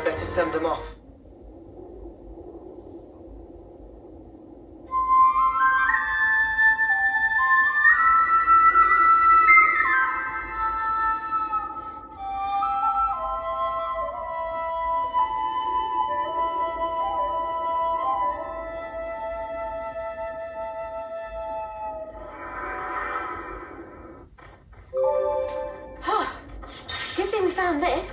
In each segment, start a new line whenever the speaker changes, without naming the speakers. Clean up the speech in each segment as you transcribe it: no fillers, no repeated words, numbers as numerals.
I'd better send them off.
Good thing we found this.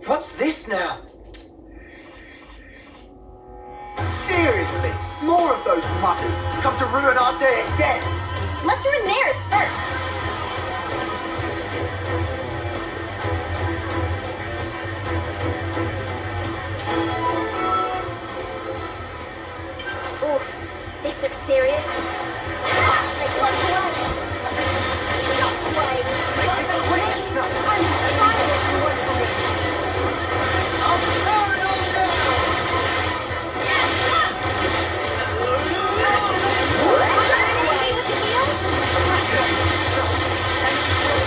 What's this now?
Seriously, more of those muckers come to ruin our day again.
Let's ruin theirs first. Oh, this looks serious. They slunk away. Not away.
Make this quick.
I'm tired of this work for me.
I'll tear it all down.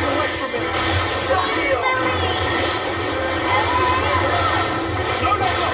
Away from me. Stop here. No, no, no.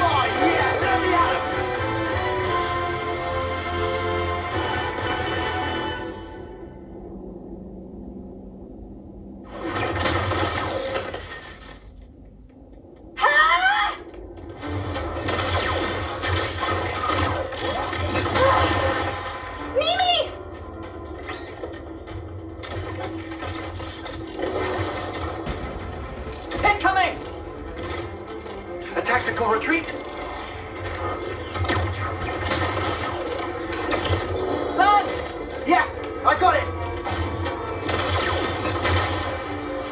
Oh, yeah, let me at 'em.
Ah! Mimi!
Incoming! A tactical retreat? Land!
Yeah, I got it.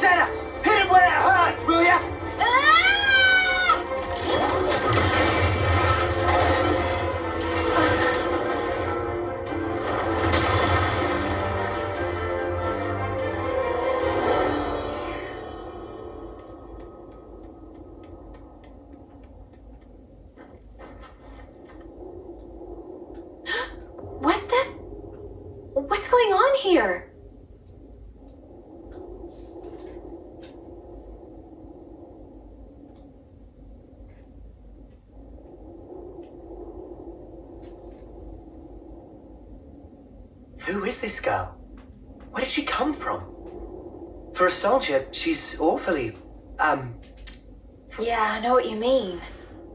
Senna, hit him where it hurts, will ya?
Ah! What the? What's going on here?
Who is this girl? Where did she come from? For a soldier, she's awfully,
Yeah, I know what you mean.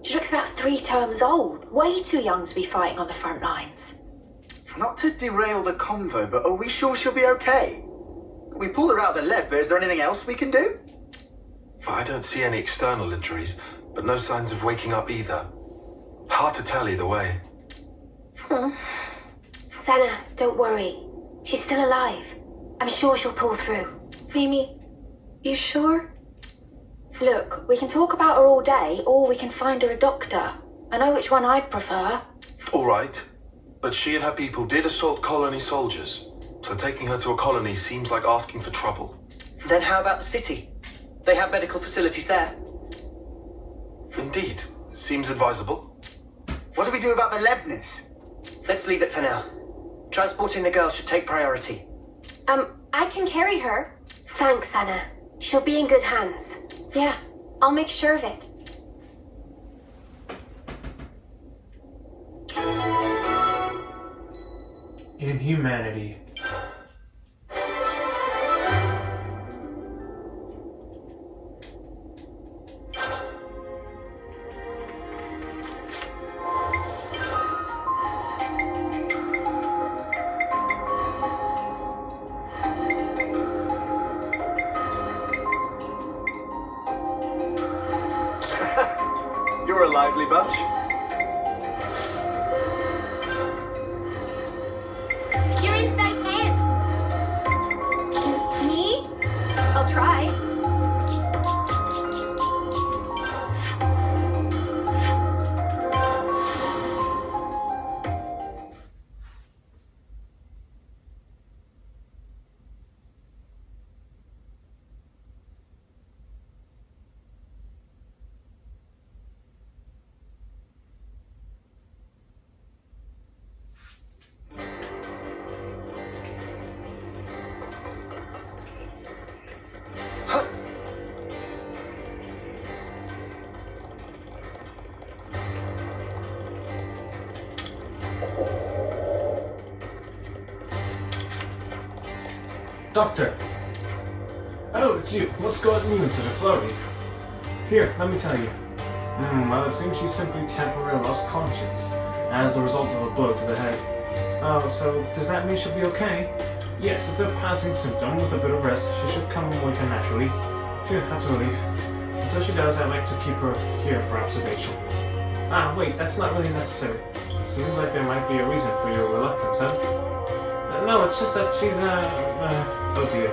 She looks about 3 terms old. Way too young to be fighting on the front lines.
Not to derail the convo, but are we sure she'll be okay? We pulled her out of the left, but is there anything else we can do?
I don't see any external injuries, but no signs of waking up either. Hard to tell either way.
Senna, don't worry. She's still alive. I'm sure she'll pull through. Mimi, you sure? Look, we can talk about her all day, or we can find her a doctor. I know which one I'd prefer.
All right, but she and her people did assault colony soldiers, so taking her to a colony seems like asking for trouble.
then how about the city? They have medical facilities there.
Indeed, seems advisable.
What do we do about the Levnis?
Let's leave it for now. Transporting the girl should take priority.
I can carry her. Thanks, Anna. She'll be in good hands. Yeah, I'll make sure of it.
Inhumanity.
You're
You're a lively bunch.
You're inside pants. Me? I'll try.
Doctor! Oh, it's you. What's gotten you in such a flurry? Here, let me tell you. Well, it seems she simply temporarily lost conscience as the result of a blow to the head. Oh, so does that mean she'll be okay? Yes, it's a passing symptom. With a bit of rest, she should come away to naturally. Phew, that's a relief. Until she does, I'd like to keep her here for observation. Ah, wait, that's not really necessary. Seems like there might be a reason for your reluctance, huh? No, it's just that she's, oh dear.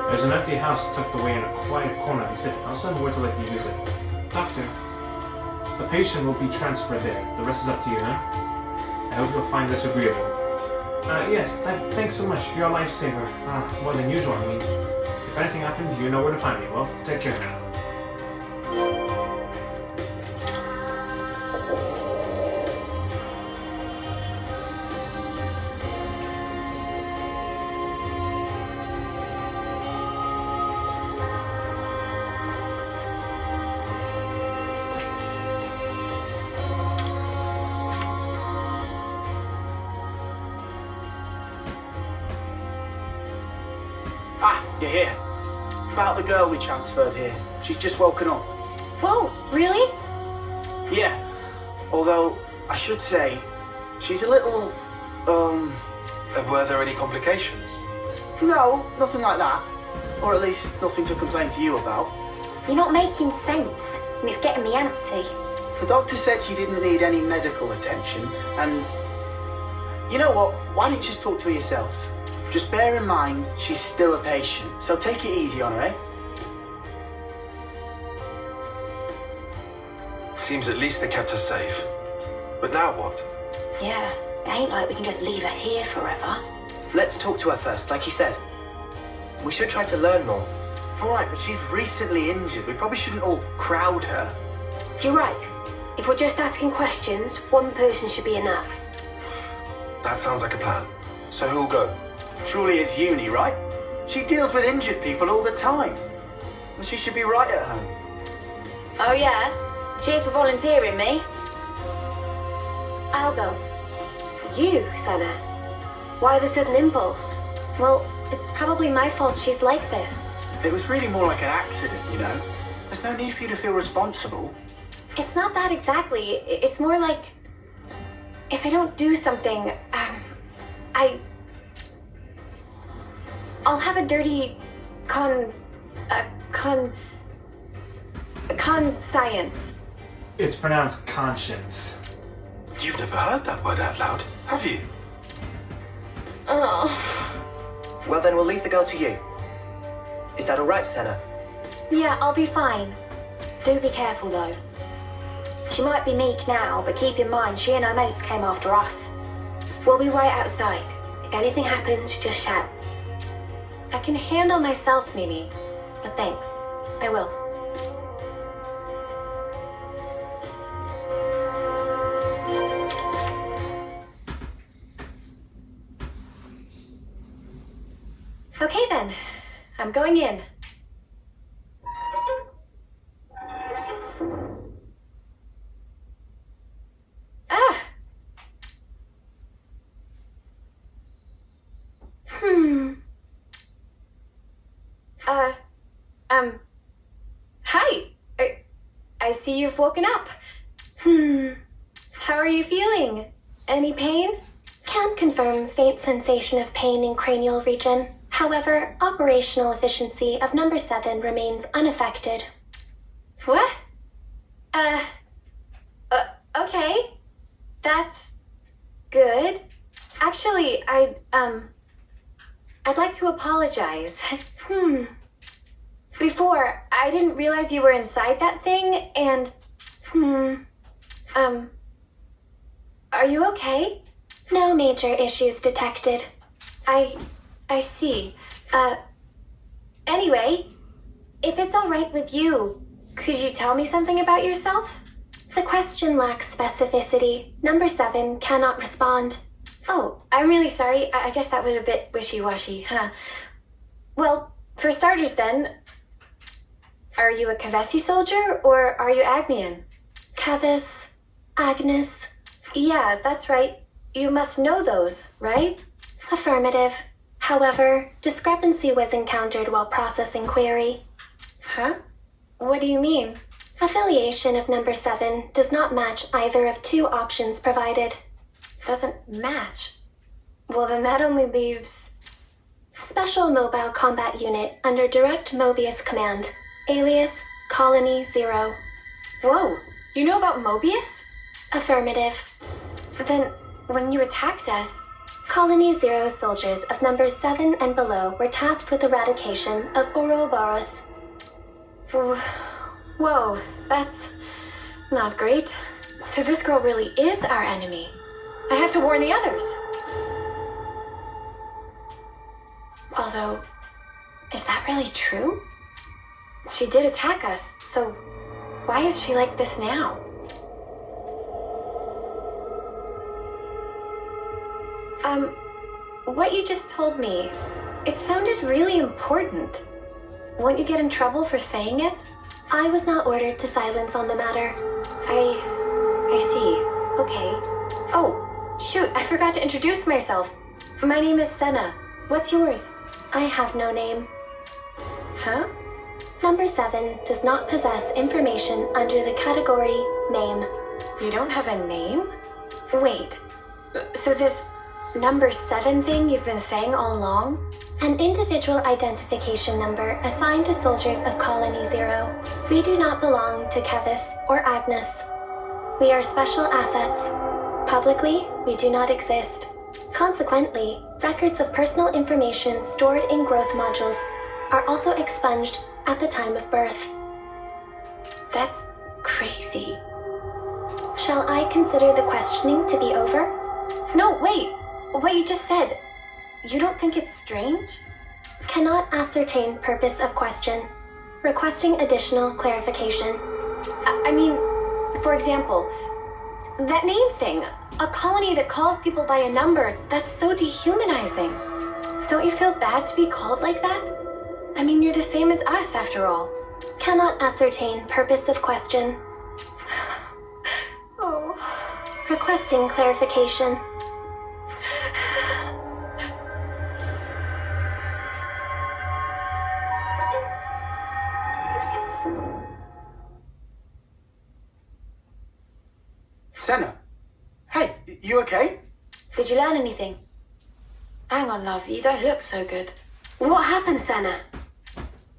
There's an empty house tucked away in a quiet corner of the city. I'll send word to let you use it. Doctor, the patient will be transferred there. The rest is up to you, huh? I hope you'll find this agreeable. Yes, thanks so much. You're a lifesaver. More than usual, I mean. If anything happens, you know where to find me. Well, take care now.
Ah, you're here. About the girl we transferred here. She's just woken up.
Whoa, really?
Yeah. Although, I should say, she's a little,
Were there any complications?
no, nothing like that. Or at least nothing to complain to you about.
You're not making sense, and it's getting me antsy.
The doctor said she didn't need any medical attention, and... You know what? Why don't you just talk to her yourself? Just bear in mind, she's still a patient, so take it easy on her, eh?
Seems at least they kept her safe. But now what?
Yeah, it ain't like we can just leave her here forever.
Let's talk to her first, like you said. We should try to learn more.
Alright, but she's recently injured. We probably shouldn't all crowd her.
You're right. If we're just asking questions, one person should be enough.
That sounds like a plan. So who'll go?
Surely it's Uni, right? She deals with injured people all the time. And she should be right at home.
Oh yeah? Cheers for volunteering me. I'll go. You, Senna? Why the sudden impulse? Well, it's probably my fault she's like this.
It was really more like an accident, you know? There's no need for you to feel responsible.
It's not that exactly. It's more like... if I don't do something, I'll have a dirty science.
It's pronounced conscience.
You've never heard that word out loud, have you?
Oh.
Well, then we'll leave the girl to you. Is that all right, Senna?
Yeah, I'll be fine. Do be careful, though. She might be meek now, but keep in mind she and her mates came after us. We'll be right outside. If anything happens, just shout. I can handle myself, Mimi. But thanks. I will. Okay then. I'm going in. Ah! Hi. I see you've woken up. How are you feeling? Any pain? Can't confirm faint sensation of pain in cranial region. However, operational efficiency of number 7 remains unaffected. What? Okay. That's good. Actually, I'd like to apologize. Before, I didn't realize you were inside that thing, and... Are you okay? No major issues detected. I see. Anyway, if it's all right with you, could you tell me something about yourself? The question lacks specificity. Number 7 cannot respond. Oh, I'm really sorry. I guess that was a bit wishy-washy, huh? Well, for starters then, are you a Kavesi soldier or are you Agnian? Kavis, Agnes. Yeah, that's right. You must know those, right? Affirmative. However, discrepancy was encountered while processing query. Huh? What do you mean? Affiliation of number 7 does not match either of 2 options provided. Doesn't match? Well, then that only leaves... Special Mobile Combat Unit under Direct Mobius Command. Alias, Colony 0. Whoa, you know about Mobius? Affirmative. Then, when you attacked us... Colony 0 soldiers of numbers 7 and below were tasked with eradication of Ouroboros. Whoa, that's not great. So this girl really is our enemy. I have to warn the others. Although, is that really true? She did attack us, so why is she like this now? What you just told me, it sounded really important. Won't you get in trouble for saying it? I was not ordered to silence on the matter. I see. Okay. Oh, shoot, I forgot to introduce myself. My name is Senna. What's yours? I have no name. Huh? Number 7 does not possess information under the category name. You don't have a name? Wait, so this number 7 thing you've been saying all along? An individual identification number assigned to soldiers of Colony 0. We do not belong to Kevis or Agnes. We are special assets. Publicly, we do not exist. Consequently, records of personal information stored in growth modules are also expunged at the time of birth. That's crazy. Shall I consider the questioning to be over? No, wait! What you just said, you don't think it's strange? Cannot ascertain purpose of question. Requesting additional clarification. I mean, for example, that name thing. A colony that calls people by a number, that's so dehumanizing. Don't you feel bad to be called like that? I mean, you're the same as us, after all. Cannot ascertain purpose of question. Oh. Requesting clarification.
Senna? Hey, you okay?
Did you learn anything? Hang on, love, you don't look so good. What happened, Senna?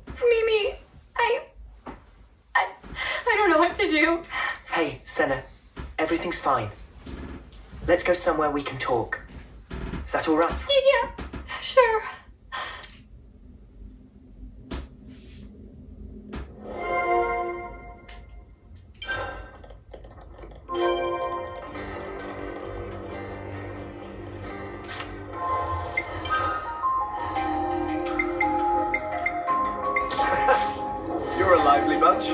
Mimi, I don't know what to do.
Hey, Senna, everything's fine. Let's go somewhere we can talk. Is that all right?
Yeah, sure.
You're a lively bunch.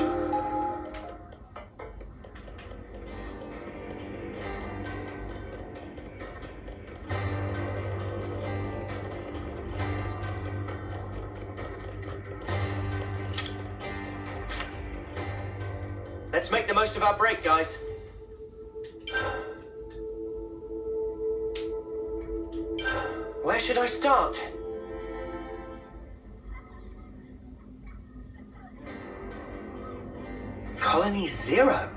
Let's make the most of our break, guys. Where should I start? Colony 0?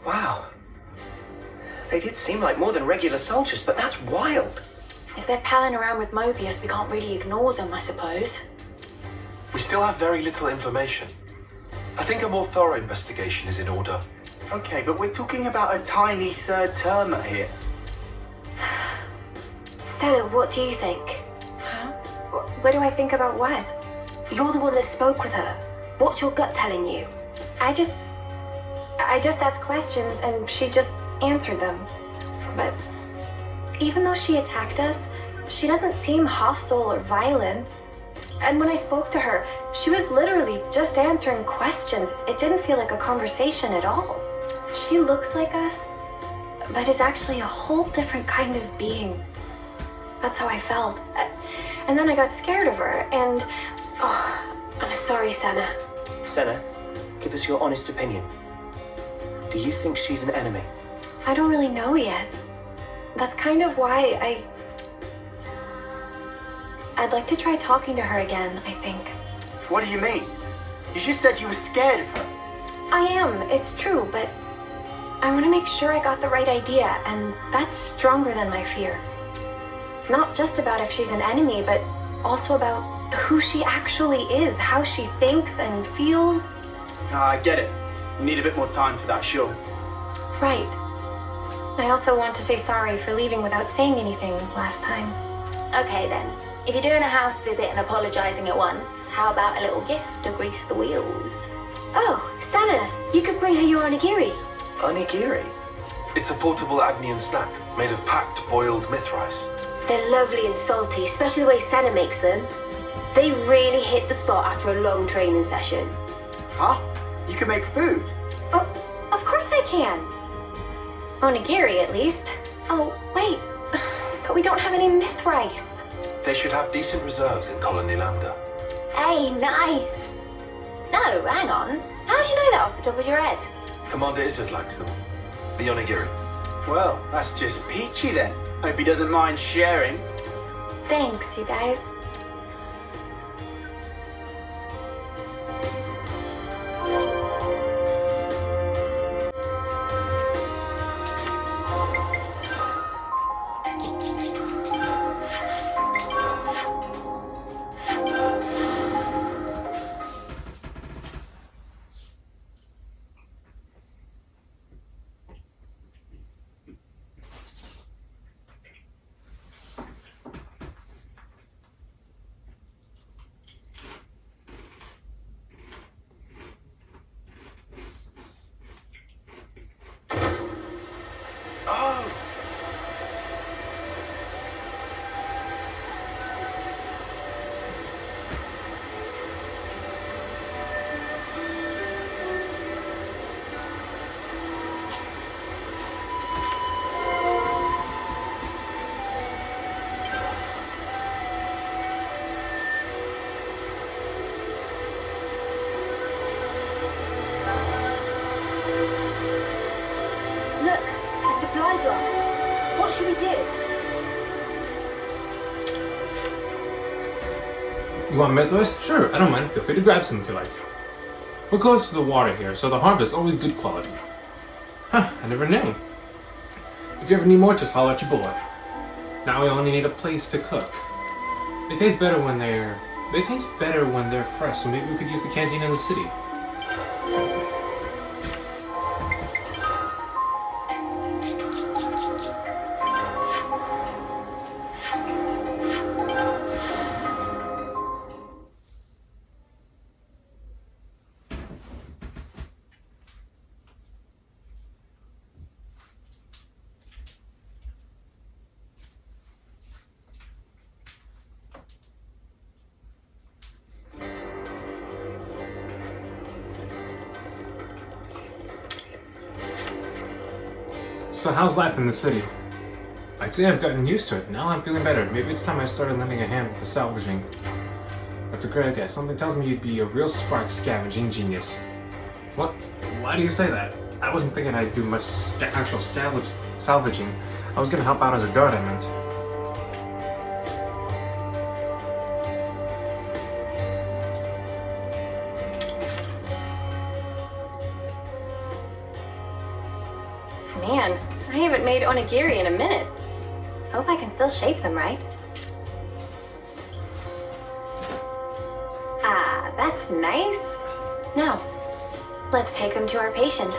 Wow. They did seem like more than regular soldiers, but that's wild.
If they're palling around with Mobius, we can't really ignore them, I suppose.
We still have very little information. I think a more thorough investigation is in order.
Okay, but we're talking about a tiny third termer here.
Senna, what do you think?
Huh?
What do I think about what? You're the one that spoke with her. What's your gut telling you? I just asked questions and she just answered them. But even though she attacked us, she doesn't seem hostile or violent. And when I spoke to her, she was literally just answering questions. It didn't feel like a conversation at all. She looks like us, but is actually a whole different kind of being. That's how I felt. And then I got scared of her, and... Oh, I'm sorry, Senna.
Senna, give us your honest opinion. Do you think she's an enemy?
I don't really know yet. That's kind of why I'd like to try talking to her again, I think.
What do you mean? You just said you were scared of her.
I am, it's true, but I want to make sure I got the right idea, and that's stronger than my fear. Not just about if she's an enemy, but also about who she actually is, how she thinks and feels.
I get it. You need a bit more time for that, sure.
Right. I also want to say sorry for leaving without saying anything last time.
Okay then. If you're doing a house visit and apologizing at once, how about a little gift to grease the wheels?
Oh, Senna, you could bring her your onigiri.
Onigiri?
It's a portable Agnian snack made of packed boiled myth rice.
They're lovely and salty, especially the way Senna makes them. They really hit the spot after a long training session.
Huh? You can make food?
Oh, of course I can. Onigiri, at least. Oh, wait. But we don't have any myth rice.
They should have decent reserves in Colony Lambda.
Hey, nice! No, hang on. How did you know that off the top of your head?
Commander Izzard likes them. The onigiri.
Well, that's just peachy then. Hope he doesn't mind sharing.
Thanks, you guys.
Oh!
Look, a supply drop. What should we do?
You want mythos? Sure, I don't mind. Feel free to grab some if you like. We're close to the water here, so the harvest is always good quality. Huh, I never knew. If you ever need more, just holler at your boy. Now we only need a place to cook. They taste better when they're fresh, so maybe we could use the canteen in the city. So how's life in the city? I'd say I've gotten used to it. Now I'm feeling better. Maybe it's time I started lending a hand with the salvaging. That's a great idea. Something tells me you'd be a real spark scavenging genius. What? Why do you say that? I wasn't thinking I'd do much actual salvaging. I was gonna help out as a guard, I meant.
Man, I haven't made onigiri in a minute. Hope I can still shape them right. Ah, that's nice. Now, let's take them to our patient.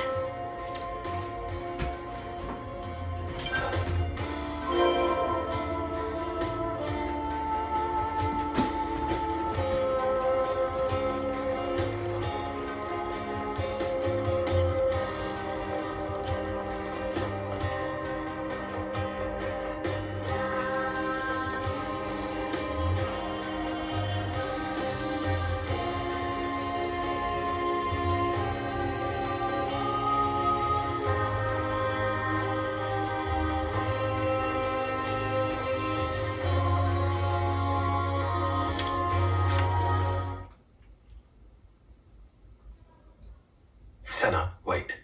wait.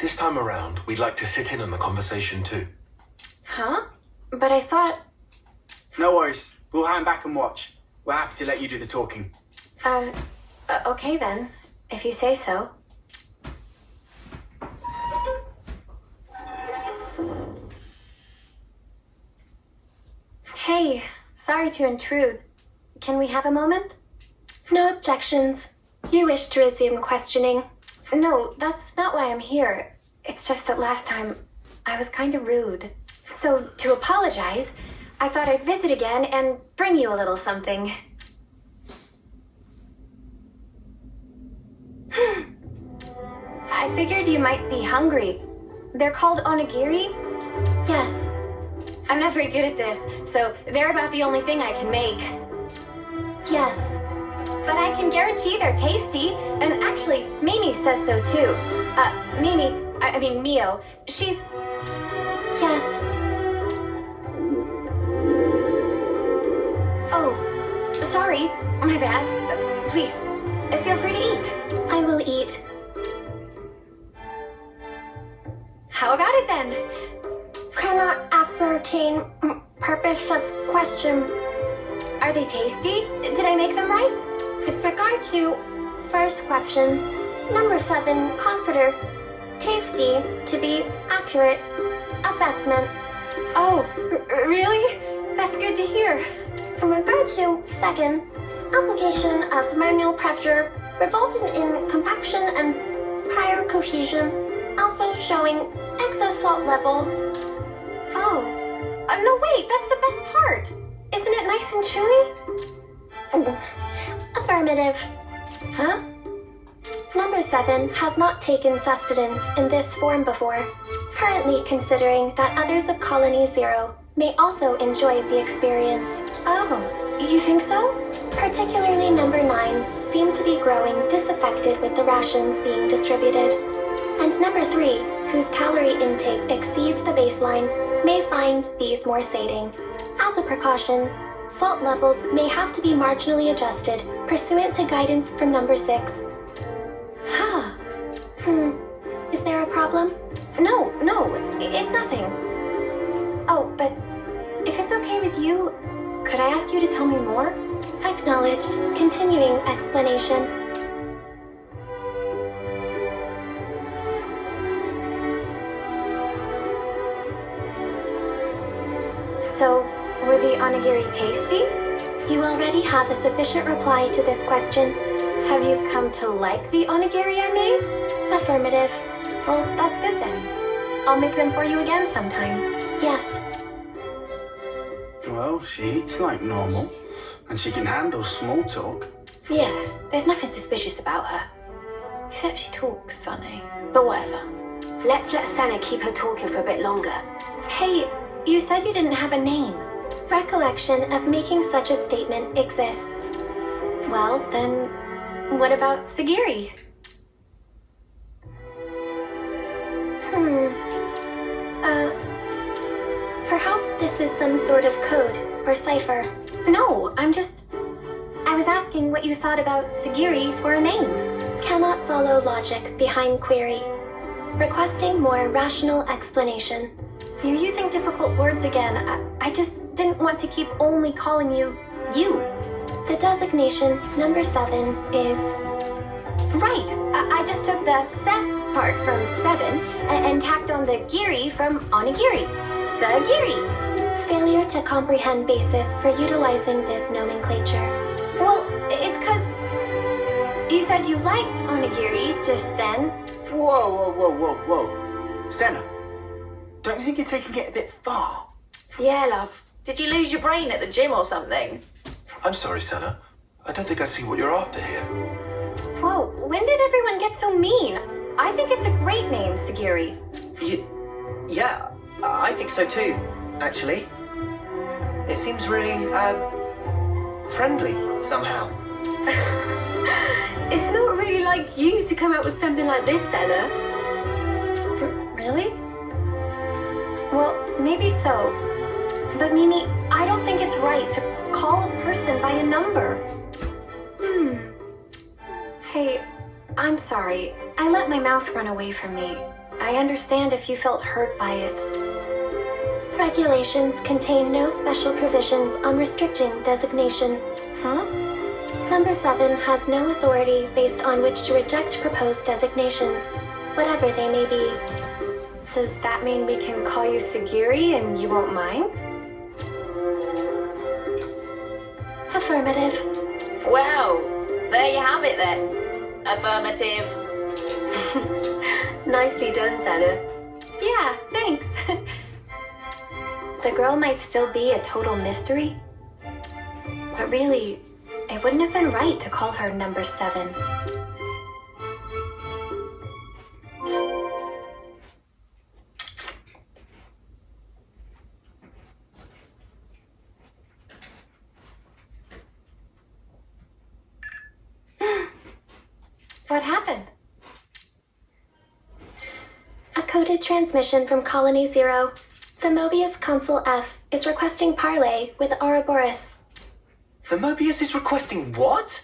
This time around, we'd like to sit in on the conversation too.
Huh? But I thought...
No worries. We'll hang back and watch. We're happy to let you do the talking.
Okay then, if you say so. Hey, sorry to intrude. Can we have a moment? No objections. You wish to resume questioning? No, that's not why I'm here. It's just that last time I was kind of rude. So, to apologize, I thought I'd visit again and bring you a little something. I figured you might be hungry. They're called onigiri? Yes. I'm not very good at this, so they're about the only thing I can make. Yes. But I can guarantee they're tasty, and actually, Mimi says so too. I mean Mio, she's... Yes. Oh, sorry, my bad. Please, feel free to eat. I will eat. How about it then? Cannot ascertain purpose of question. Are they tasty? Did I make them right? With regard to first question, number 7, comforter. Tasty, to be accurate. Assessment. Oh, really? That's good to hear. In regard to second, application of manual pressure resulting in compaction and prior cohesion, also showing excess salt level. Oh, no wait, that's the best part. Isn't it nice and chewy? Affirmative. Huh? Number 7 has not taken sustenance in this form before, currently considering that others of Colony 0 may also enjoy the experience. Oh, you think so? Particularly number 9 seem to be growing disaffected with the rations being distributed. And number 3, whose calorie intake exceeds the baseline, may find these more sating. As a precaution, salt levels may have to be marginally adjusted pursuant to guidance from number 6. Huh. Is there a problem? No, it's nothing. Oh, but if it's okay with you, could I ask you to tell me more? Acknowledged. Continuing explanation. So, were the onigiri tasty? You already have a sufficient reply to this question. Have you come to like the onigiri I made? Affirmative. Well, that's good then. I'll make them for you again sometime. Yes.
Well, she eats like normal, and she can handle small talk.
Yeah, there's nothing suspicious about her. Except she talks funny. But whatever.
Let's let Sana keep her talking for a bit longer.
Hey, you said you didn't have a name. Recollection of making such a statement exists. Well, then, what about Segiri? Perhaps this is some sort of code or cipher. No, I was asking what you thought about Segiri for a name. Cannot follow logic behind query. Requesting more rational explanation. You're using difficult words again. I just didn't want to keep only calling you, you. The designation, number 7, is... Right, I just took the se part from 7 and tacked on the giri from onigiri. Segiri. Failure to comprehend basis for utilizing this nomenclature. Well, it's because you said you liked onigiri just then.
Whoa. Senna, don't you think you're taking it a bit far?
Yeah, love. Did you lose your brain at the gym or something?
I'm sorry, Senna. I don't think I see what you're after here.
Whoa, when did everyone get so mean? I think it's a great name, Segiri.
Yeah, I think so too, actually. It seems really, friendly, somehow.
It's not really like you to come up with something like this, Sana.
Really? Well, maybe so. But Mimi, I don't think it's right to call a person by a number. Hey, I'm sorry. I let my mouth run away from me. I understand if you felt hurt by it. Regulations contain no special provisions on restricting designation. Huh? Number 7 has no authority based on which to reject proposed designations, whatever they may be. Does that mean we can call you Segiri and you won't mind? Affirmative.
Well, there you have it then. Affirmative.
Nicely done, Sana.
Yeah, thanks. The girl might still be a total mystery, but really, it wouldn't have been right to call her number 7. What happened? A coded transmission from Colony 0. The Mobius Consul F is requesting parley with Ouroboros.
The Mobius is requesting what?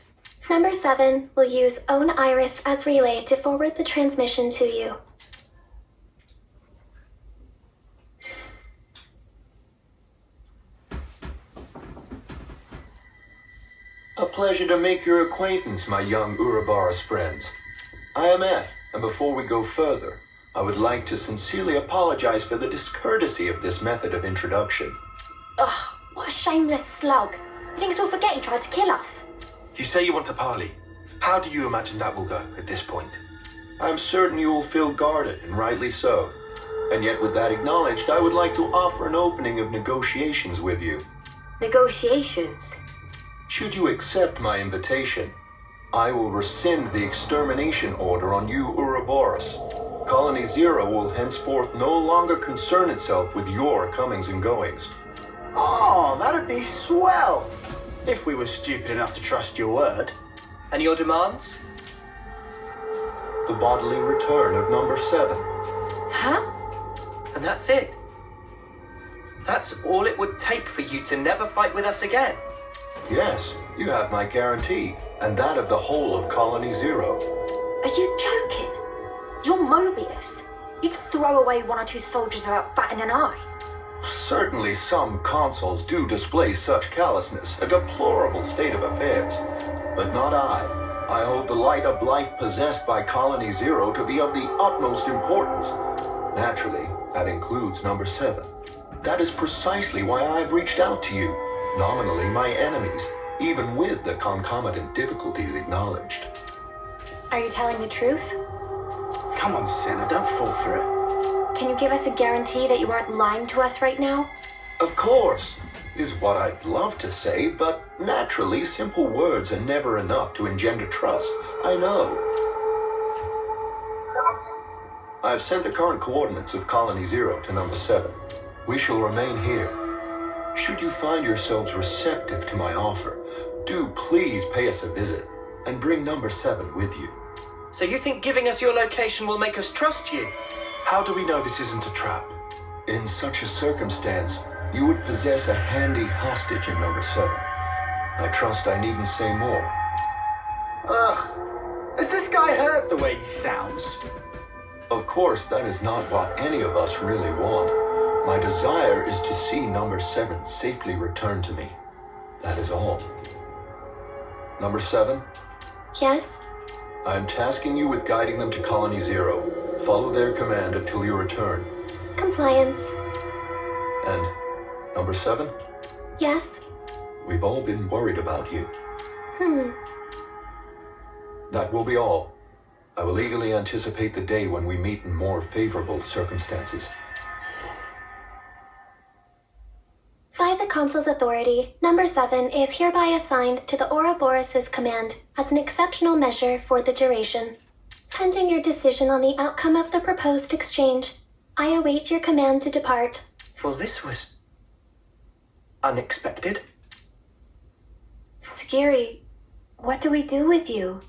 Number 7 will use Own Iris as relay to forward the transmission to you.
A pleasure to make your acquaintance, my young Ouroboros friends. I am F, and before we go further, I would like to sincerely apologize for the discourtesy of this method of introduction.
Ugh, what a shameless slug. He thinks we'll forget he tried to kill us.
You say you want to parley. How do you imagine that will go at this point?
I'm certain you will feel guarded, and rightly so. And yet with that acknowledged, I would like to offer an opening of negotiations with you.
Negotiations?
Should you accept my invitation, I will rescind the extermination order on you, Ouroboros. Colony 0 will henceforth no longer concern itself with your comings and goings.
Oh, that'd be swell! If we were stupid enough to trust your word.
And your demands?
The bodily return of number 7.
Huh?
And that's it. That's all it would take for you to never fight with us again.
Yes, you have my guarantee, and that of the whole of Colony 0.
Are you joking? You're Mobius. You'd throw away 1 or 2 soldiers without batting an eye.
Certainly some consuls do display such callousness, a deplorable state of affairs. But not I. I hold the light of life possessed by Colony 0 to be of the utmost importance. Naturally, that includes number 7. That is precisely why I've reached out to you, nominally my enemies, even with the concomitant difficulties acknowledged.
Are you telling the truth?
Come on, Senna, don't fall for it.
Can you give us a guarantee that you aren't lying to us right now?
Of course, is what I'd love to say, but naturally simple words are never enough to engender trust. I know. I've sent the current coordinates of Colony 0 to number 7. We shall remain here. Should you find yourselves receptive to my offer, do please pay us a visit and bring number 7 with you.
So you think giving us your location will make us trust you?
How do we know this isn't a trap?
In such a circumstance, you would possess a handy hostage in number 7. I trust I needn't say more.
Ugh, has this guy heard the way he sounds?
Of course, that is not what any of us really want. My desire is to see number 7 safely returned to me. That is all. Number 7?
Yes?
I am tasking you with guiding them to Colony 0. Follow their command until you return.
Compliance.
And number 7?
Yes?
We've all been worried about you. That will be all. I will eagerly anticipate the day when we meet in more favorable circumstances.
By the Consul's authority, number 7 is hereby assigned to the Ouroboros' command as an exceptional measure for the duration. Pending your decision on the outcome of the proposed exchange, I await your command to depart.
Well, this was unexpected.
Segiri, what do we do with you?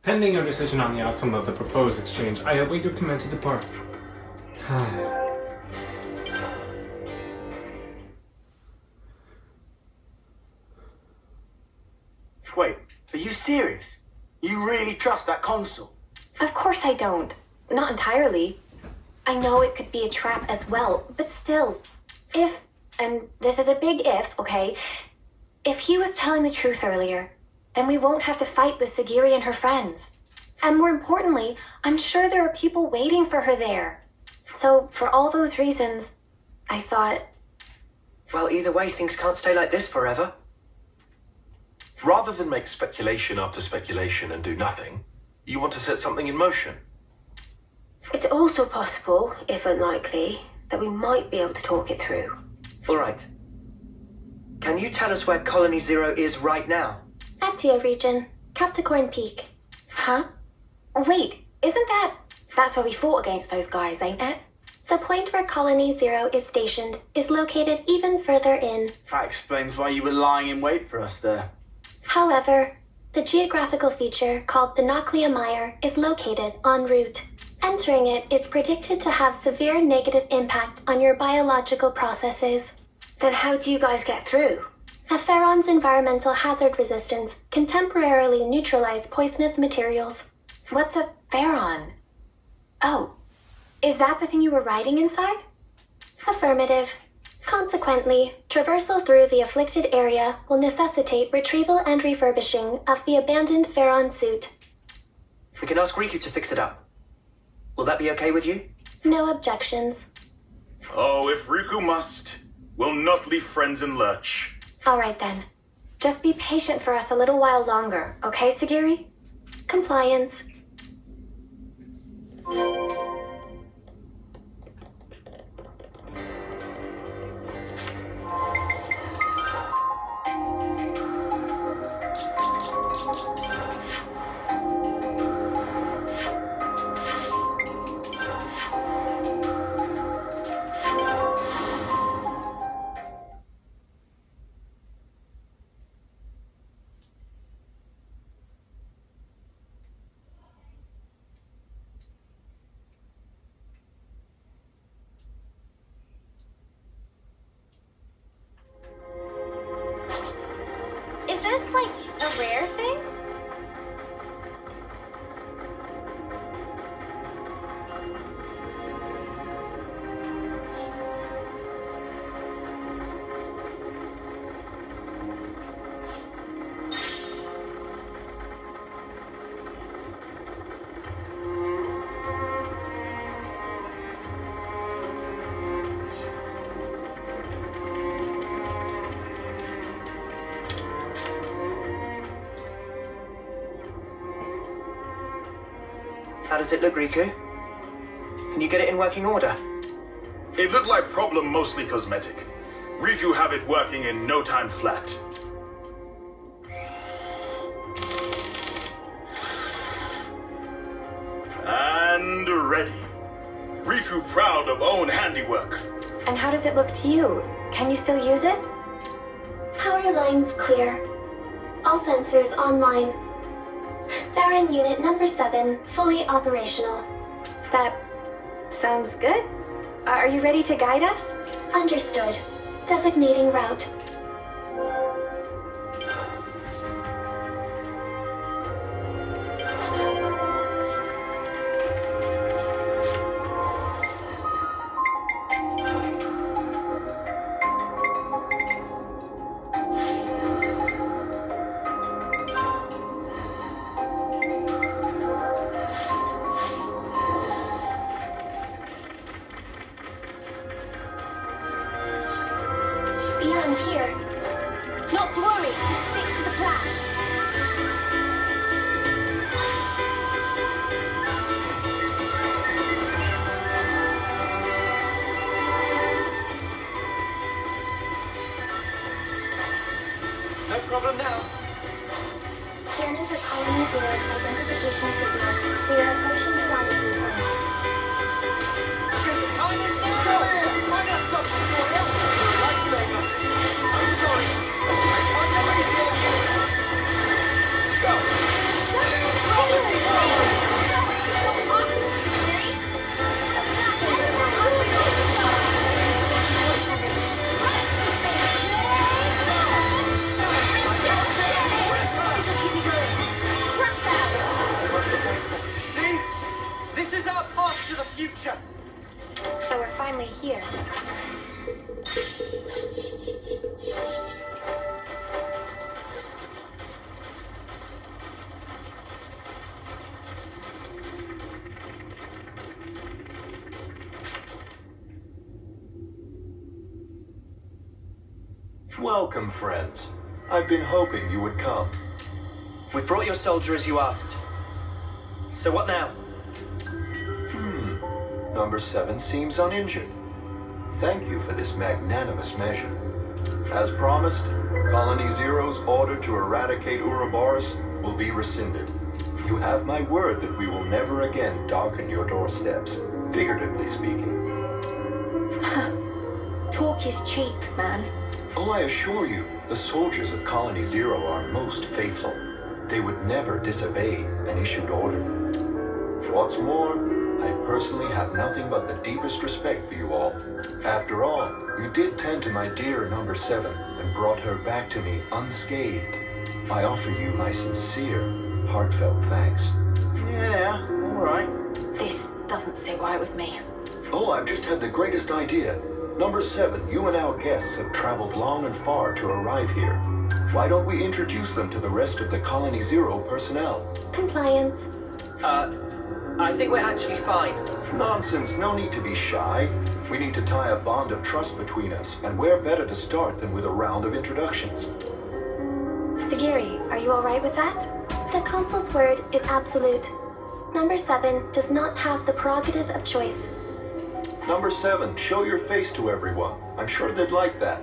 Pending your decision on the outcome of the proposed exchange, I await your command to depart.
Wait, are you serious? You really trust that console?
Of course I don't. Not entirely. I know it could be a trap as well, but still. If, and this is a big if, okay? If he was telling the truth earlier, then we won't have to fight with Segiri and her friends. And more importantly, I'm sure there are people waiting for her there. So, for all those reasons, I thought...
Well, either way, things can't stay like this forever.
Rather than make speculation after speculation and do nothing, you want to set something in motion.
It's also possible, if unlikely, that we might be able to talk it through.
All right. Can you tell us where Colony Zero is right now?
Atia region, Capricorn Peak. Huh? Wait, isn't that... That's where we fought against those guys, ain't it? The point where Colony Zero is stationed is located even further in.
That explains why you were lying in wait for us there.
However, the geographical feature called the Noclia Mire is located en route. Entering it is predicted to have severe negative impact on your biological processes.
Then how do you guys get through?
A Pharaon's environmental hazard resistance can temporarily neutralize poisonous materials. What's a Pharaon? Oh, is that the thing you were riding inside? Affirmative. Consequently, traversal through the afflicted area will necessitate retrieval and refurbishing of the abandoned Pharaon suit.
We can ask Riku to fix it up. Will that be okay with you?
No objections.
Oh, if Riku must, we'll not leave friends in lurch.
All right then. Just be patient for us a little while longer, okay, Segiri? Compliance. Is this, like, a rare thing?
How does it look, Riku? Can you get it in working order?
It looked like problem mostly cosmetic. Riku have it working in no time flat. And ready. Riku proud of own handiwork.
And how does it look to you? Can you still use it? Power lines clear. All sensors online. Theron Unit number 7, fully operational. That sounds good. Are you ready to guide us? Understood. Designating route. Beyond here. Not to worry. Stick to the plan.
No problem now.
Scanning for Colony Zero's identification signal. We are approaching the rendezvous point.
Time is now! I got something for you! Lifesaver! I'm sorry. I can't make it for you. Go!
Welcome, friends. I've been hoping you would come.
We brought your soldier as you asked. So what now?
Number 7 seems uninjured. Thank you for this magnanimous measure. As promised, Colony Zero's order to eradicate Ouroboros will be rescinded. You have my word that we will never again darken your doorsteps, figuratively speaking.
Talk is cheap, man.
Oh, I assure you, the soldiers of Colony Zero are most faithful. They would never disobey an issued order. What's more, I personally have nothing but the deepest respect for you all. After all, you did tend to my dear number 7 and brought her back to me unscathed. I offer you my sincere, heartfelt thanks.
Yeah, alright.
This doesn't sit right with me.
Oh, I've just had the greatest idea. Number 7, you and our guests have traveled long and far to arrive here. Why don't we introduce them to the rest of the Colony Zero personnel?
Compliance.
I think we're actually fine.
Nonsense, no need to be shy. We need to tie a bond of trust between us, and where better to start than with a round of introductions?
Segiri, are you alright with that?
The Consul's word is absolute. Number 7 does not have the prerogative of choice.
Number 7, show your face to everyone. I'm sure they'd like that.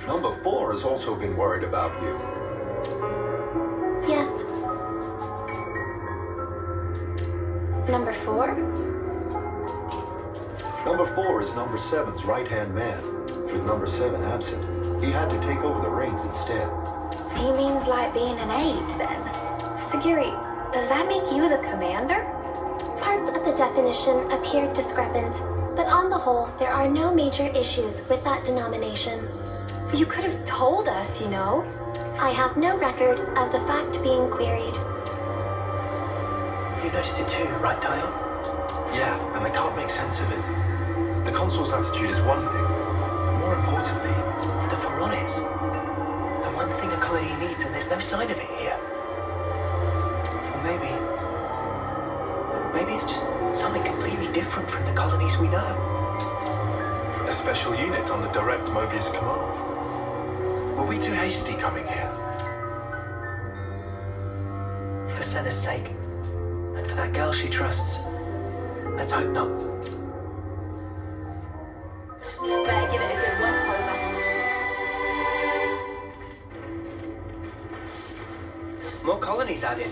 Number 4 has also been worried about you.
Yes.
Number 4?
Number 4 is number 7's right-hand man. With number 7 absent, he had to take over the reins instead.
He means like being an aide, then. Segiri, does that make you the commander?
Parts of the definition appear discrepant, but on the whole, there are no major issues with that denomination.
You could have told us, you know.
I have no record of the fact being queried.
You noticed it too, right, Dial?
Yeah, and I can't make sense of it. The consul's attitude is one thing, but more importantly,
The Veronis. The one thing a colony needs, and there's no sign of it here. Or maybe it's just something completely different from the colonies we know.
a special unit on the direct Mobius command. Were we too hasty coming here?
For Senna's sake, and for that girl she trusts. Let's hope not.
Better give it a good once over.
More colonies added.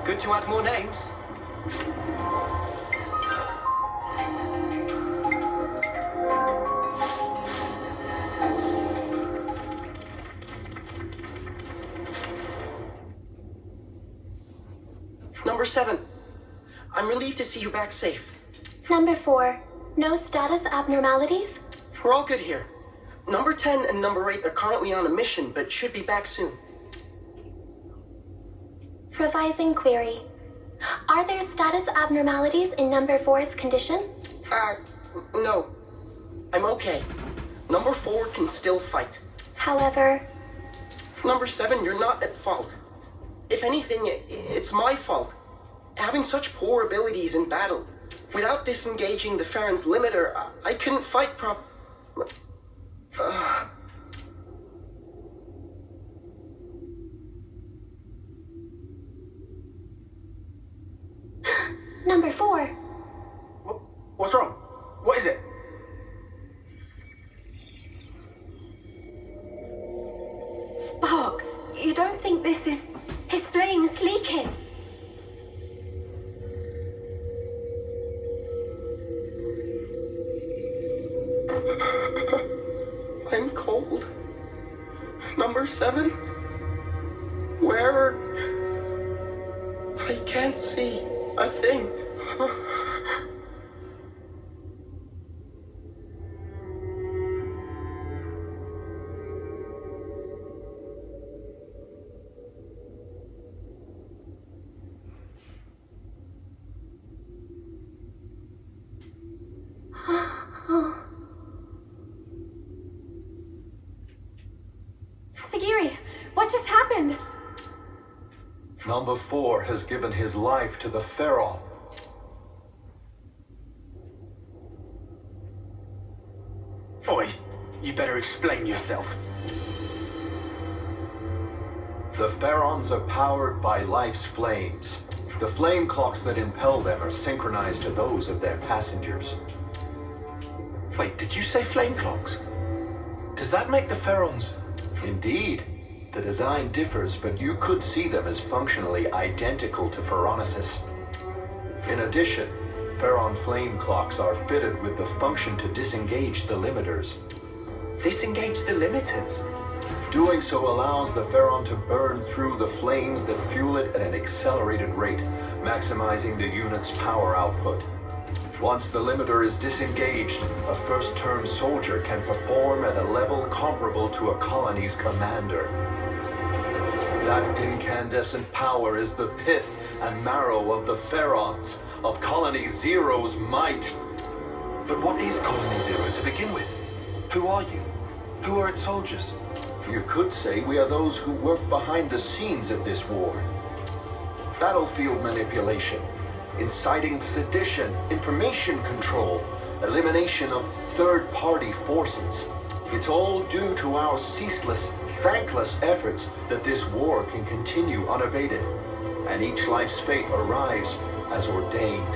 Good to add more names.
Number 7, I'm relieved to see you back safe.
Number 4, no status abnormalities?
We're all good here. Number 10 and number 8 are currently on a mission, but should be back soon.
Revising query. Are there status abnormalities in number 4's condition?
No. I'm okay. Number 4 can still fight.
However,
Number 7, you're not at fault. If anything, it's my fault. Having such poor abilities in battle. Without disengaging the Farron's limiter, I couldn't fight
number 4.
What's wrong? What is it?
Sparks, you don't think this is...
His flame's leaking.
I'm cold. Number 7? Where? I can't see a thing.
Number 4 has given his life to the Pharaoh.
Oi, you better explain yourself.
The Pharaons are powered by life's flames. The flame clocks that impel them are synchronized to those of their passengers.
Wait, did you say flame clocks? Does that make the Pharaons?
Indeed. The design differs, but you could see them as functionally identical to Pharaonesis. In addition, Pharaon flame clocks are fitted with the function to disengage the limiters.
Disengage the limiters?
Doing so allows the Pharaon to burn through the flames that fuel it at an accelerated rate, maximizing the unit's power output. Once the limiter is disengaged, a first-term soldier can perform at a level comparable to a colony's commander. That incandescent power is the pith and marrow of the Pharaons, of Colony Zero's might.
But what is Colony Zero to begin with? Who are you? Who are its soldiers?
You could say we are those who work behind the scenes of this war. Battlefield manipulation, inciting sedition, information control, elimination of third-party forces. It's all due to our ceaseless, thankless efforts that this war can continue unabated, and each life's fate arrives as ordained.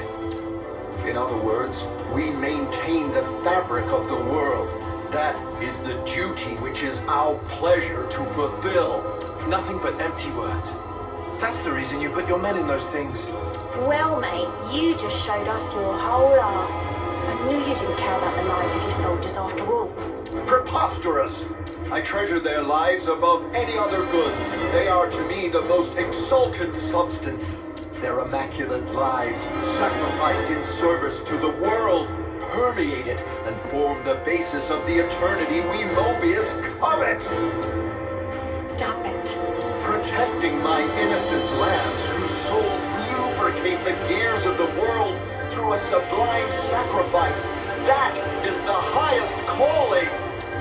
In other words, we maintain the fabric of the world. That is the duty which is our pleasure to fulfill.
Nothing but empty words. That's the reason you put your men in those things.
Well, mate, you just showed us your whole ass. I knew you didn't care about the lives of your soldiers after all.
Preposterous! I treasure their lives above any other good. They are to me the most exalted substance. Their immaculate lives, sacrificed in service to the world, permeate it and form the basis of the eternity we Mobius covet.
Stop it.
Protecting my innocent lambs whose souls lubricate the gears of the world through a sublime sacrifice. That is the highest calling.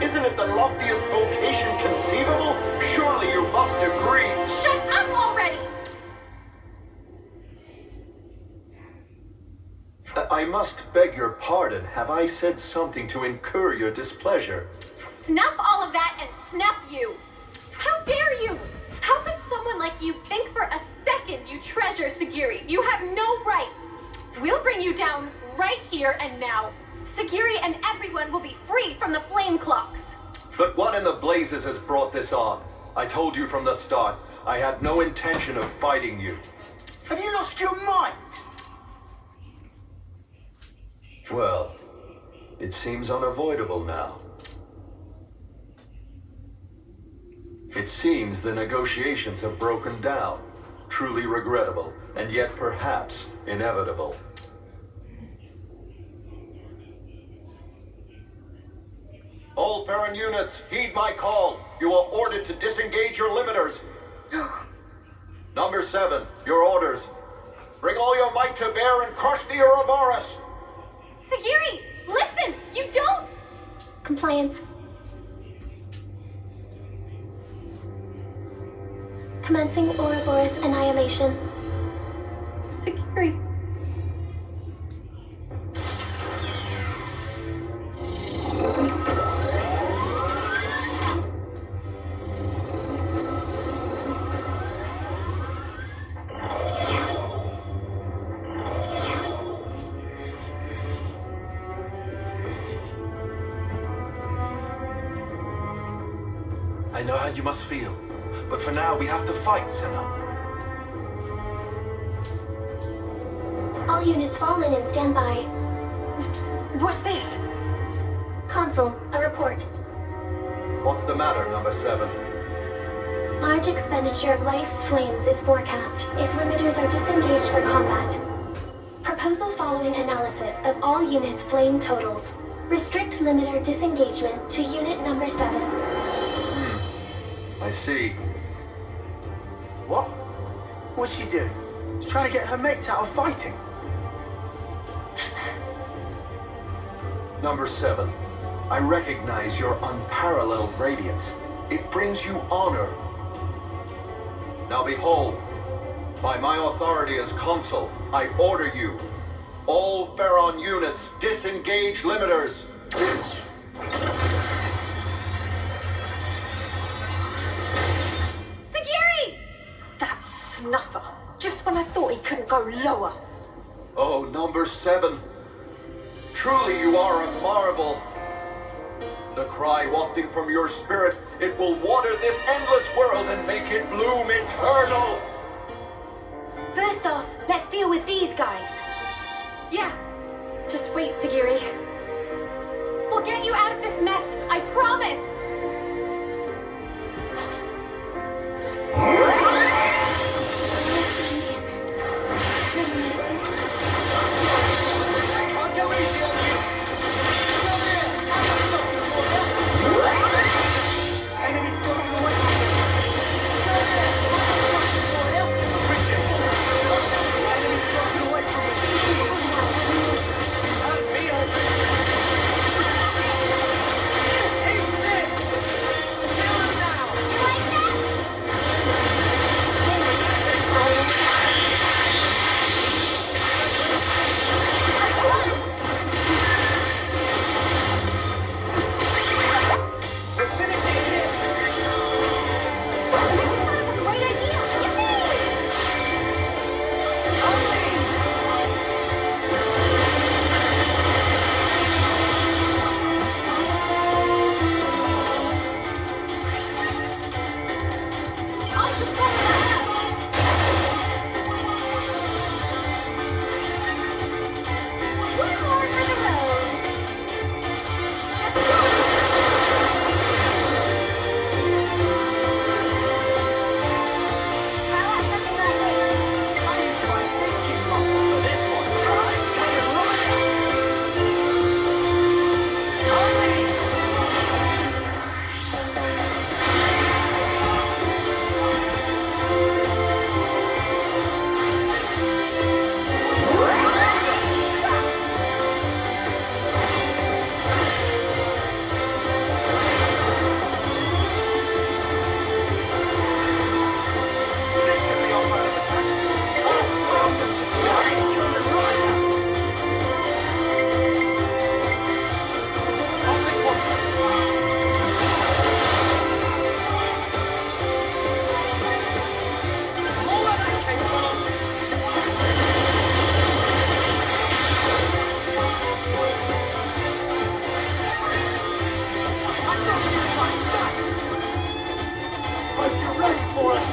Isn't it the loftiest vocation conceivable? Surely you must agree.
Shut up already!
I must beg your pardon. Have I said something to incur your displeasure?
Snuff all of that and snuff you! How dare you! How could someone like you think for a second you treasure Segiri? You have no right! We'll bring you down right here and now. Segiri and everyone will be free from the flame clocks.
But what in the blazes has brought this on? I told you from the start, I had no intention of fighting you.
Have you lost your mind?
Well, it seems unavoidable now. It seems the negotiations have broken down. Truly regrettable, and yet perhaps inevitable. All Farron units, heed my call. You are ordered to disengage your limiters. Number 7, your orders. Bring all your might to bear and crush the Ouroboros.
Segiri, listen! You don't... Compliance. Commencing Ouroboros annihilation.
Segiri.
I know how you must feel, but for now we have to fight, Senna.
All units fall in and stand by.
What's this?
Console, a report.
What's the matter, number 7?
Large expenditure of life's flames is forecast if limiters are disengaged for combat. Proposal following analysis of all units' flame totals. Restrict limiter disengagement to unit number 7.
I see.
What? What's she doing? She's trying to get her mates out of fighting.
Number 7, I recognize your unparalleled radiance. It brings you honor. Now behold, By my authority as consul, I order you. All Pharaon units, disengage limiters.
Segiri!
That snuffer. Just when I thought he couldn't go lower.
Oh, number 7. Truly you are a marvel. The cry wafting from your spirit, it will water this endless world and make it bloom eternal.
First off, let's deal with these guys.
Yeah. Just wait, Segiri. We'll get you out of this mess, I promise!
Can't go easy on you. Come here. I got something for you. Enemy's blocking away from me. Come here. I got something for you. Appreciate it. Enemy's blocking away from me. Help me help you. He's dead. Kill him now. You like that?
Great idea!
I used my thinking muscle for this one. Right? Get it right. This should be our plan of attack. I'll take one. More where that came from. I got you right back. Hope you're ready for it.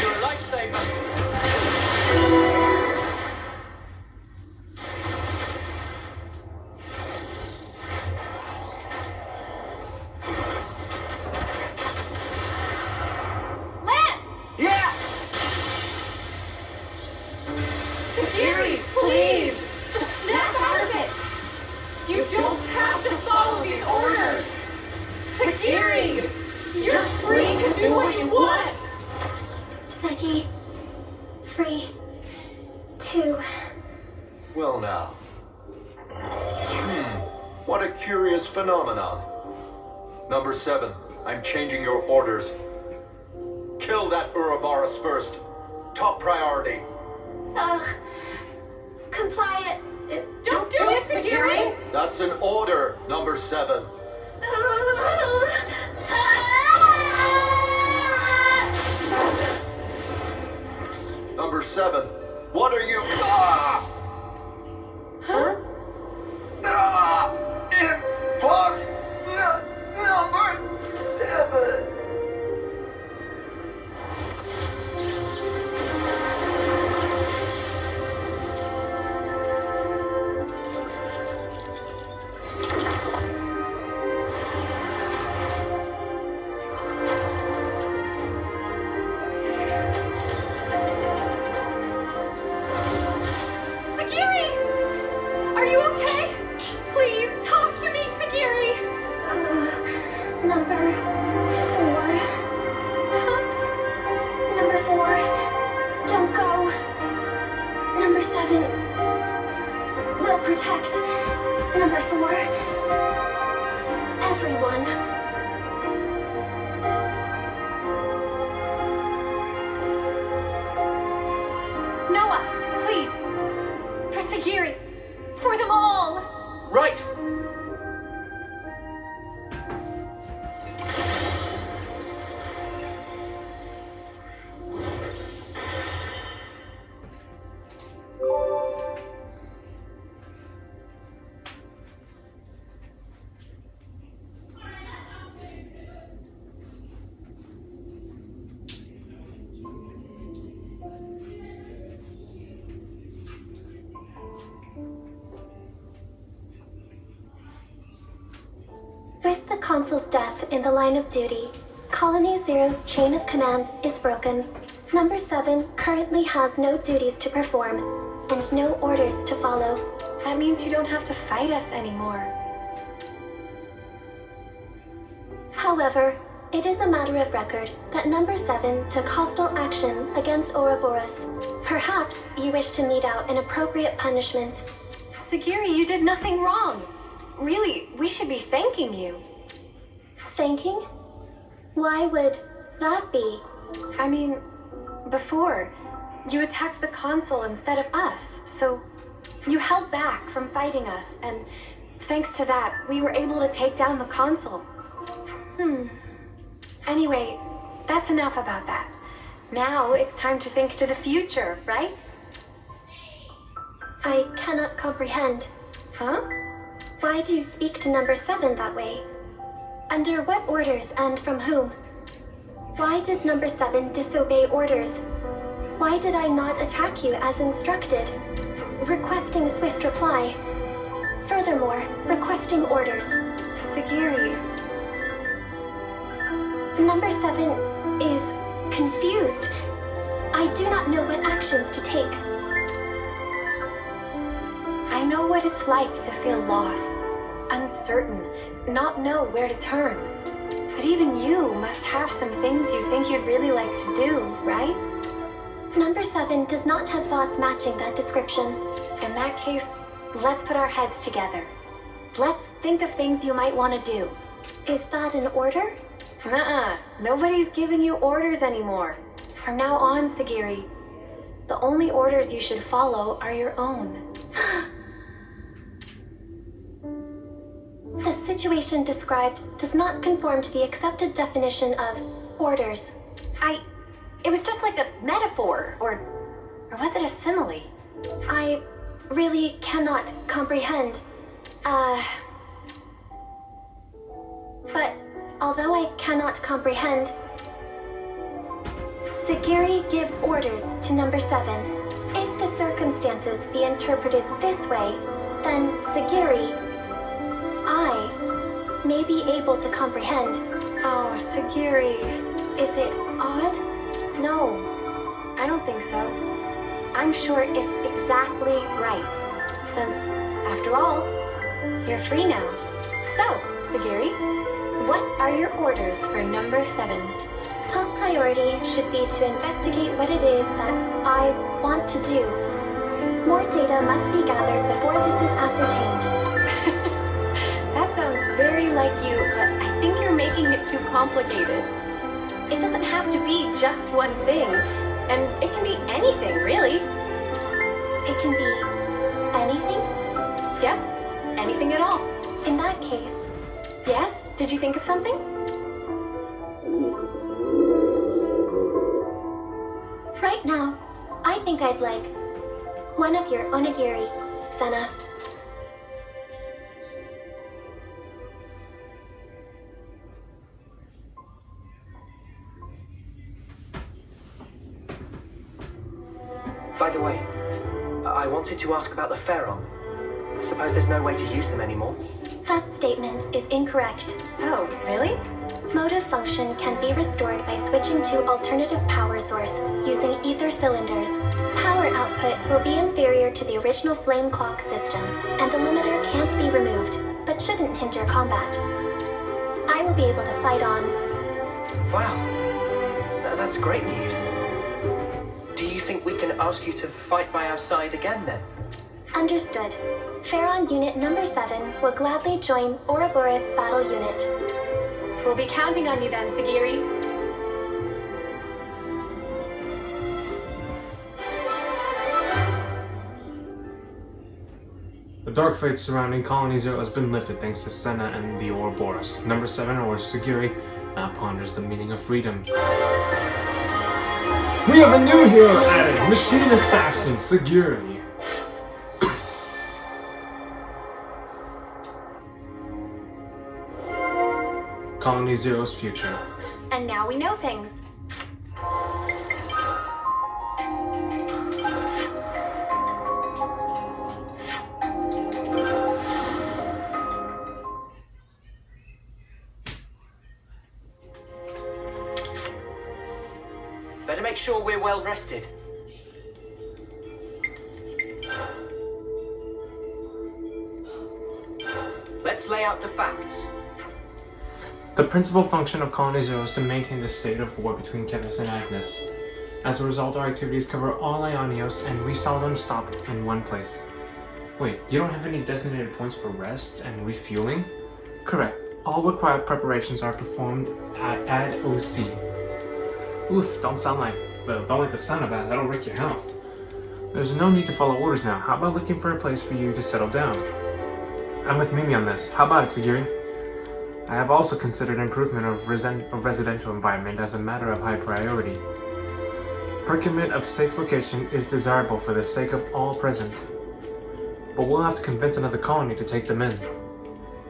You're a lifesaver.
Lance!
Yeah!
Segiri, please! Just snap out of it! You don't have to follow these orders! Segiri! You're free to do what you want!
Segi, free to.
Well now. What a curious phenomenon. Number 7, I'm changing your orders. Kill that Ouroboros first. Top priority.
Comply it.
Don't do it, Segiri!
That's an order, number 7. Number 7, what are you?
Huh? Fuck! Number 7!
protect number 4. Everyone.
Noah, please. For Segiri. For them all.
Right!
With the Consul's death in the line of duty, Colony Zero's chain of command is broken. Number 7 currently has no duties to perform, and no orders to follow.
That means you don't have to fight us anymore.
However, it is a matter of record that Number 7 took hostile action against Ouroboros. Perhaps you wish to mete out an appropriate punishment.
Segiri, you did nothing wrong. Really, we should be thanking you.
Thanking? Why would that be?
I mean, before, you attacked the Consul instead of us, so you held back from fighting us, and thanks to that, we were able to take down the Consul. Anyway, that's enough about that. Now it's time to think to the future, right?
I cannot comprehend.
Huh?
Why do you speak to Number 7 that way? Under what orders and from whom? Why did Number 7 disobey orders? Why did I not attack you as instructed? Requesting swift reply. Furthermore, requesting orders.
Segiri.
Number 7 is confused. I do not know what actions to take.
I know what it's like to feel lost, uncertain, not know where to turn. But even you must have some things you think you'd really like to do, right?
Number 7 does not have thoughts matching that description.
In that case, let's put our heads together. Let's think of things you might want to do.
Is that an order?
Nuh-uh. Nobody's giving you orders anymore. From now on, Segiri, the only orders you should follow are your own.
The situation described does not conform to the accepted definition of orders.
It was just like a metaphor, or was it a simile?
I really cannot comprehend. But although I cannot comprehend, Segiri gives orders to Number 7. If the circumstances be interpreted this way, then Segiri, I may be able to comprehend.
Oh, Segiri.
Is it odd?
No, I don't think so. I'm sure it's exactly right. Since, after all, you're free now. So, Segiri, what are your orders for Number 7?
Top priority should be to investigate what it is that I want to do. More data must be gathered before this is ascertained.
That sounds very like you, but I think you're making it too complicated. It doesn't have to be just one thing, and it can be anything, really.
It can be anything?
Yep, anything at all.
In that case,
yes? Did you think of something?
Right now, I think I'd like one of your onigiri, Senna.
By the way, I wanted to ask about the Pharaoh. Suppose there's no way to use them anymore?
That statement is incorrect.
Oh, really?
Motive function can be restored by switching to alternative power source using ether cylinders. Power output will be inferior to the original flame clock system, and the limiter can't be removed, but shouldn't hinder combat. I will be able to fight on.
Wow, that's great news. Do you think we can ask you to fight by our side again then?
Understood. Pharaon Unit Number 7 will gladly join Ouroboros Battle Unit.
We'll be counting on you then, Segiri.
The dark fate surrounding Colony Zero has been lifted thanks to Senna and the Ouroboros. Number 7, or Segiri, now ponders the meaning of freedom. We have a new hero added, Machine Assassin Segiri. Colony Zero's future.
And now we know things.
Better make sure we're well rested. Let's lay out the facts.
The principal function of Colony Zero is to maintain the state of war between Kevus and Agnes. As a result, our activities cover all Ionios, and we seldom stop in one place. Wait, you don't have any designated points for rest and refueling? Correct. All required preparations are performed at OC. Oof, don't like the sound of that. That'll wreck your health. There's no need to follow orders now. How about looking for a place for you to settle down? I'm with Mimi on this. How about it, Segiri? I have also considered improvement of residential environment as a matter of high priority. Procurement of safe location is desirable for the sake of all present. But we'll have to convince another colony to take them in.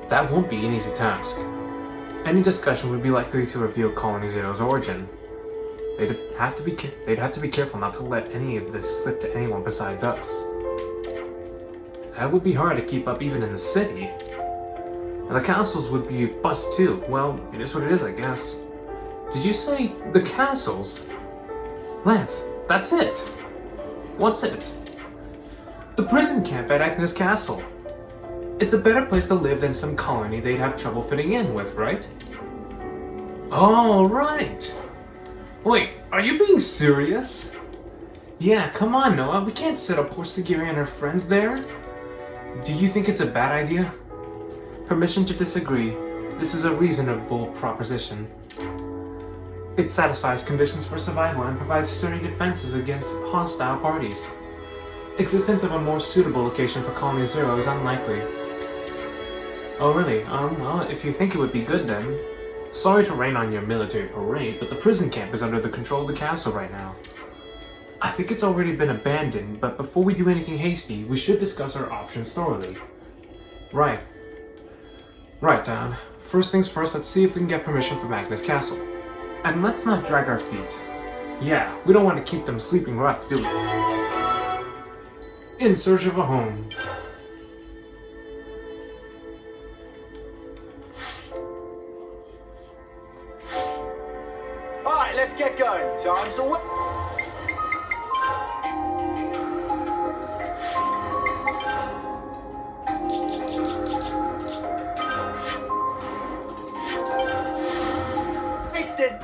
That won't be an easy task. Any discussion would be likely to reveal Colony Zero's origin. They'd have to be careful not to let any of this slip to anyone besides us. That would be hard to keep up even in the city. And the castles would be a bust too. Well, it is what it is, I guess. Did you say the castles? Lance, that's it. What's it? The prison camp at Agnes Castle. It's a better place to live than some colony they'd have trouble fitting in with, right? Oh, right. Wait, are you being serious? Yeah, come on, Noah. We can't set up poor Segiri and her friends there. Do you think it's a bad idea? Permission to disagree. This is a reasonable proposition. It satisfies conditions for survival and provides sturdy defenses against hostile parties. Existence of a more suitable location for Colony Zero is unlikely. Oh really? Well, if you think it would be good then. Sorry to rain on your military parade, but the prison camp is under the control of the castle right now. I think it's already been abandoned, but before we do anything hasty, we should discuss our options thoroughly. Right, Dad. First things first, let's see if we can get permission from Agnes Castle. And let's not drag our feet. Yeah, we don't want to keep them sleeping rough, do we? In search of a home.
Alright, let's get going. Time's away. Wasted.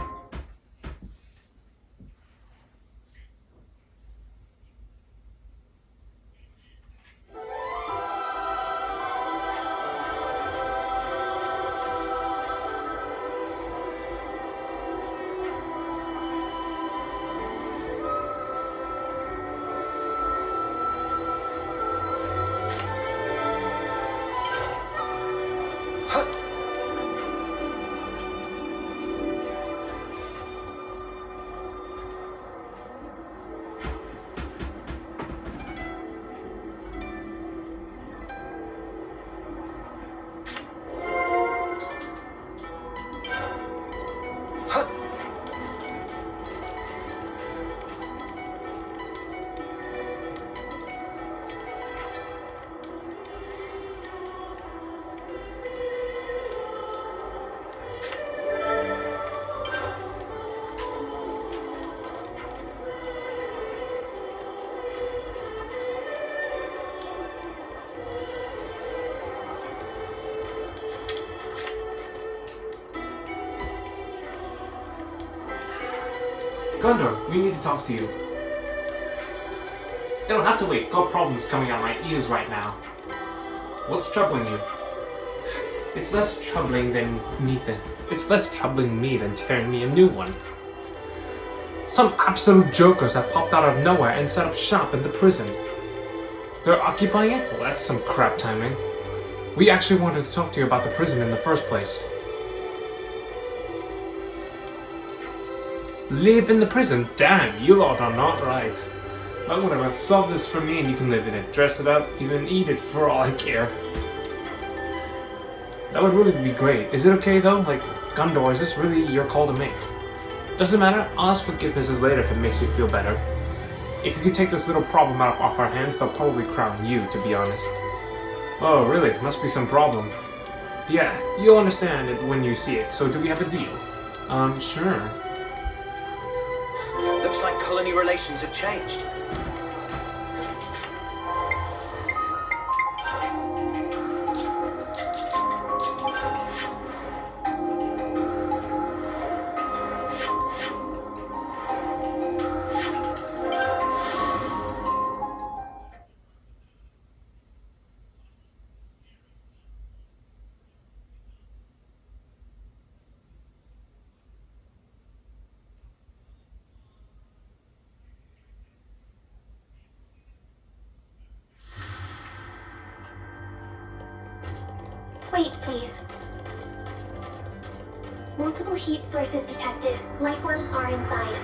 Gondor, we need to talk to you. It'll have to wait. Got problems coming out my ears right now. What's troubling you? It's less troubling me than tearing me a new one. Some absolute jokers have popped out of nowhere and set up shop in the prison. They're occupying it? Well, that's some crap timing. We actually wanted to talk to you about the prison in the first place. Live in the prison? Damn, you lot are not right. But whatever, solve this for me and you can live in it. Dress it up, even eat it for all I care. That would really be great. Is it okay though? Like, Gundor, is this really your call to make? Doesn't matter, I'll ask forgivenesses later if it makes you feel better. If you could take this little problem off our hands, they'll probably crown you, to be honest. Oh, really? Must be some problem. Yeah, you'll understand it when you see it, so do we have a deal? Sure.
Looks like colony relations have changed.
Wait, please. Multiple heat sources detected. Life forms are inside.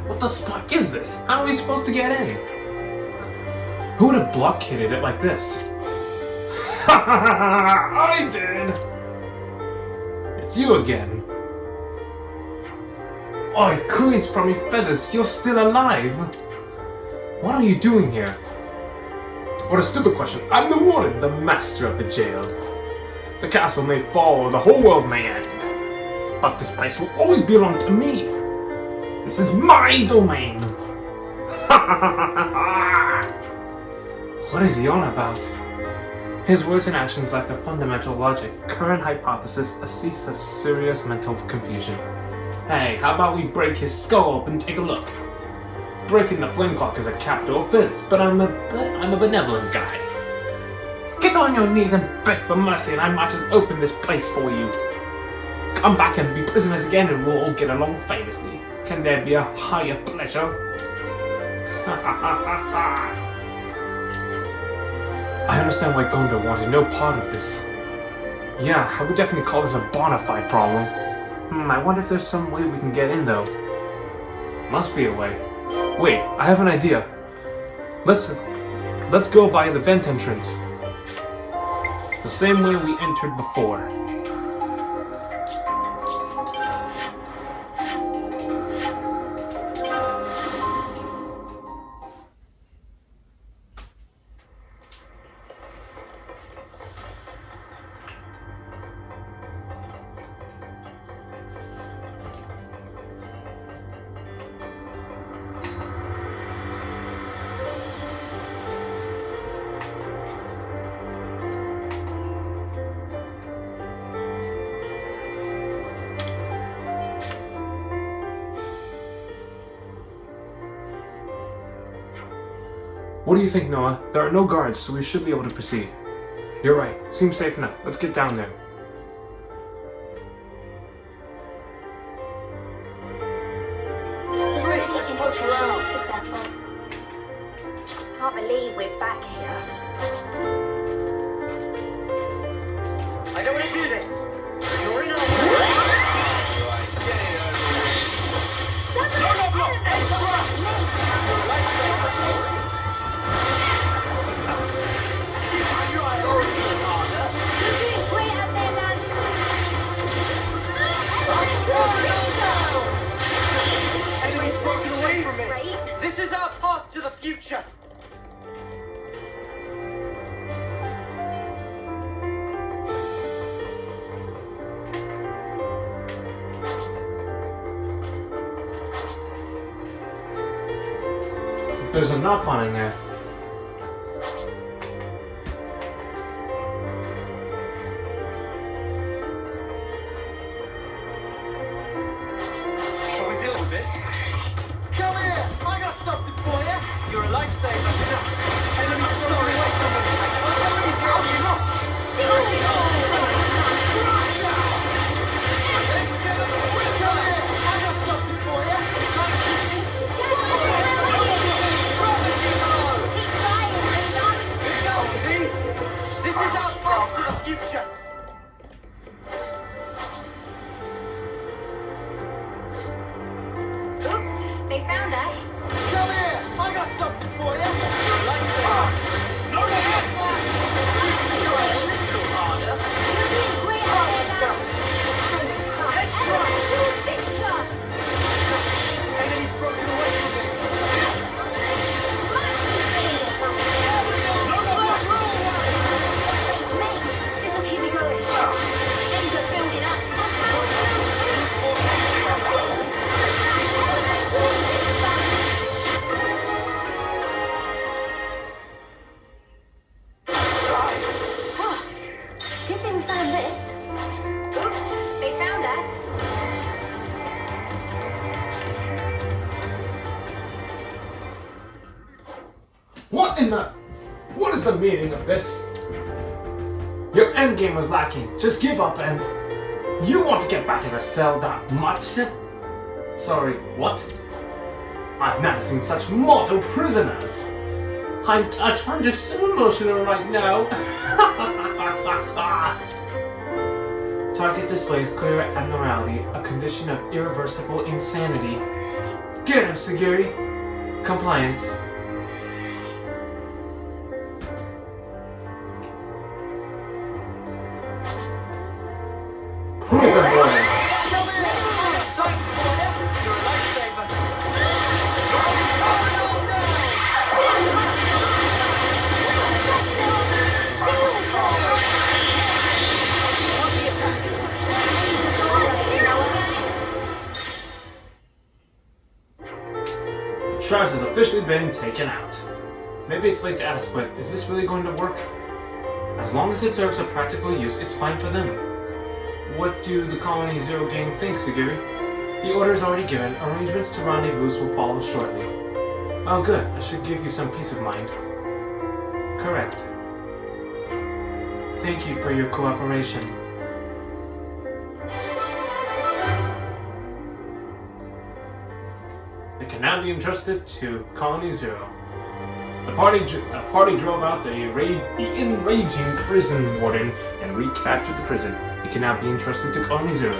What the fuck is this? How are we supposed to get in? Who would have blockaded it like this? I did! It's you again. Oi, Queen Sprummy Feathers, you're still alive! What are you doing here? What a stupid question. I'm the warden, the master of the jail. The castle may fall or the whole world may end. But this place will always belong to me. This is my domain. What is he on about? His words and actions lack a fundamental logic. Current hypothesis, a cease of serious mental confusion. Hey, how about we break his skull open and take a look? Breaking the flame clock is a capital offense, but I'm a benevolent guy. Get on your knees and beg for mercy and I might just open this place for you. Come back and be prisoners again and we'll all get along famously. Can there be a higher pleasure? I understand why Gondor wanted no part of this. Yeah, I would definitely call this a bona fide problem. I wonder if there's some way we can get in though. Must be a way. Wait, I have an idea. Let's go via the vent entrance. The same way we entered before. What do you think, Noah? There are no guards, so we should be able to proceed. You're right. Seems safe enough. Let's get down there.
Successful. Can't believe we're back here.
I don't want to do this. You're in our way. Enemy's broken away from me. This is our path to the future.
There's a knock on in there. What in the... What is the meaning of this? Your endgame was lacking. Just give up and... You want to get back in the cell that much? Sorry, what? I've never seen such mortal prisoners. I'm just so emotional right now. Target displays clear abnormality, a condition of irreversible insanity. Get him, Segiri. Compliance. Prison warning. The trash has officially been taken out. Maybe it's late to ask, but is this really going to work? As long as it serves a practical use, it's fine for them. What do the Colony Zero gang think, Segiri? The order is already given. Arrangements to rendezvous will follow shortly. Oh good, I should give you some peace of mind. Correct. Thank you for your cooperation. It can now be entrusted to Colony Zero. The party drove out the enraging prison warden and recaptured the prison. It can now be entrusted to Colony Zero.